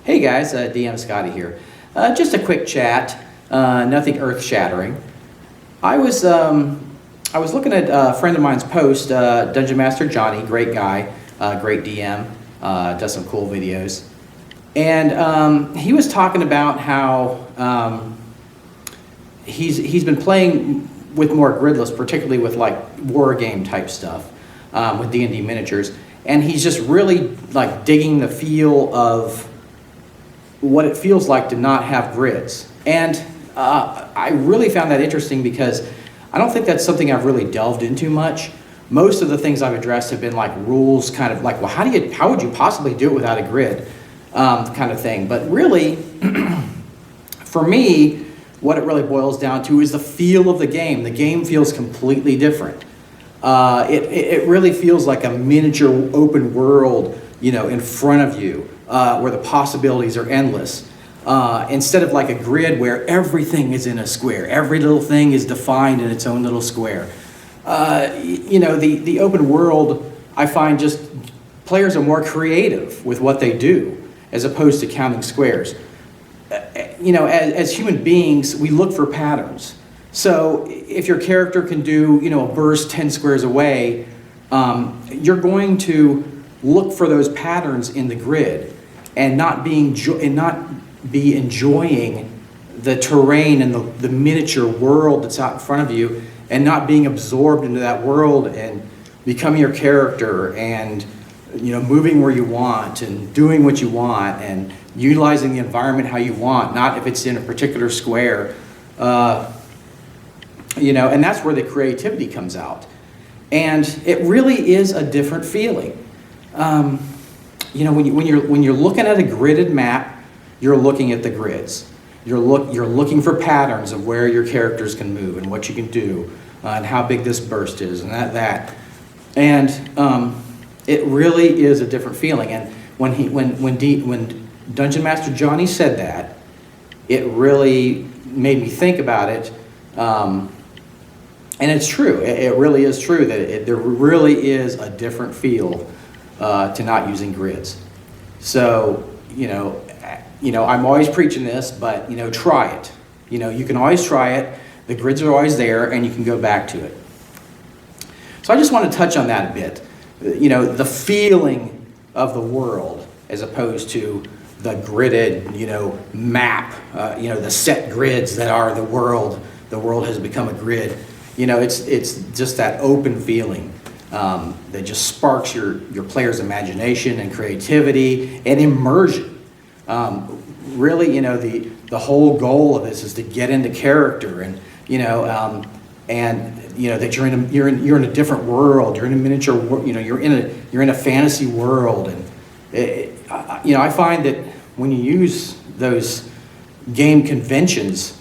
Hey guys, DM Scotty here. Just a quick chat, nothing earth-shattering. I was looking at a friend of mine's post, Dungeon Master Johnny, great guy, great DM, does some cool videos. And he was talking about how he's been playing with more gridless, particularly with like war game type stuff, with D&D miniatures. And he's just really like digging the feel of what it feels like to not have grids. And I really found that interesting because I don't think that's something I've really delved into much. Most of the things I've addressed have been like rules, kind of like, well, how would you possibly do it without a grid, kind of thing. But really, for me, what it really boils down to is the feel of the game. The game feels completely different. It really feels like a miniature open world, in front of you, where the possibilities are endless. Instead of like a grid where everything is in a square, every little thing is defined in its own little square. The open world, I find just players are more creative with what they do as opposed to counting squares. As human beings, we look for patterns. So if your character can do, a burst 10 squares away, you're going to look for those patterns in the grid and not be enjoying the terrain and the miniature world that's out in front of you, and not being absorbed into that world and becoming your character and moving where you want and doing what you want and utilizing the environment how you want, not if it's in a particular square. And that's where the creativity comes out. And it really is a different feeling. When you're looking at a gridded map, you're looking at the grids. You're looking for patterns of where your characters can move and what you can do, and how big this burst is and that. And it really is a different feeling. And when Dungeon Master Johnny said that, it really made me think about it. And it's true. It really is true that there really is a different feel to not using grids. So, I'm always preaching this, but, try it. You can always try it. The grids are always there, and you can go back to it. So I just want to touch on that a bit. The feeling of the world as opposed to the gridded, map, the set grids that are the world. The world has become a grid. It's just that open feeling that just sparks your player's imagination and creativity and immersion. Really, the whole goal of this is to get into character and that you're in a different world. You're in a miniature world. You're in a fantasy world, and I find that when you use those game conventions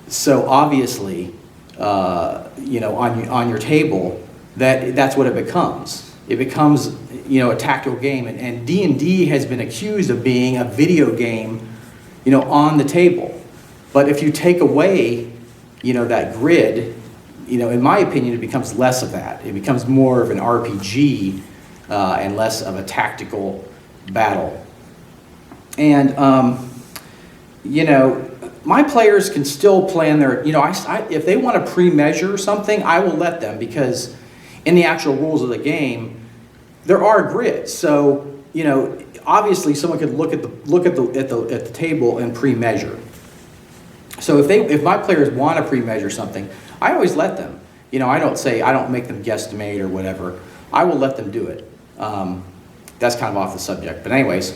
so obviously, on your table, that's what it becomes. It becomes, a tactical game, and D&D has been accused of being a video game, on the table. But if you take away, that grid, in my opinion, it becomes less of that. It becomes more of an RPG and less of a tactical battle. And, my players can still plan their, if they want to pre-measure something, I will let them, because in the actual rules of the game, there are grids. So, obviously someone could look at the table and pre-measure. So if my players want to pre-measure something, I always let them. I don't make them guesstimate or whatever. I will let them do it. That's kind of off the subject, but anyways,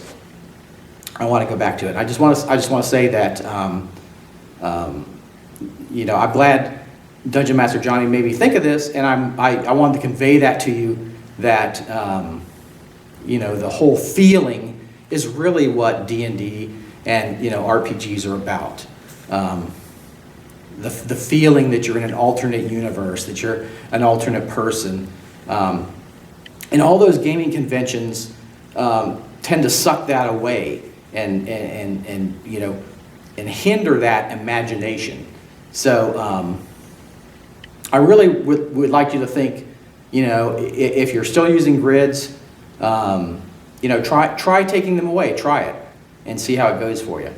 I want to go back to it. I just want to say that I'm glad Dungeon Master Johnny made me think of this, and I wanted to convey that to you, that the whole feeling is really what D&D and RPGs are about. The feeling that you're in an alternate universe, that you're an alternate person, and all those gaming conventions tend to suck that away and hinder that imagination. So I really would like you to think, if you're still using grids, try taking them away. Try it, and see how it goes for you.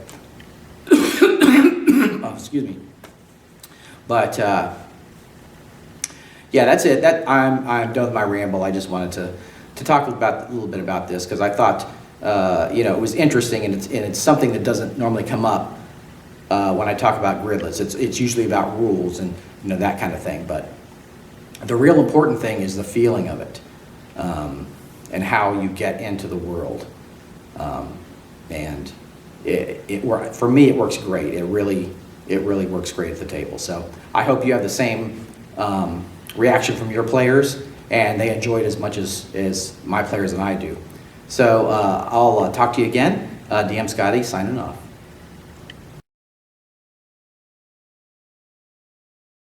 Oh, excuse me. But yeah, that's it. I'm done with my ramble. I just wanted to talk a little bit about this because I thought it was interesting, and it's something that doesn't normally come up when I talk about gridless. It's usually about rules and that kind of thing. But the real important thing is the feeling of it, and how you get into the world. And for me, it works great. It really works great at the table. So I hope you have the same reaction from your players, and they enjoy it as much as my players and I do. So I'll talk to you again. DM Scotty signing off.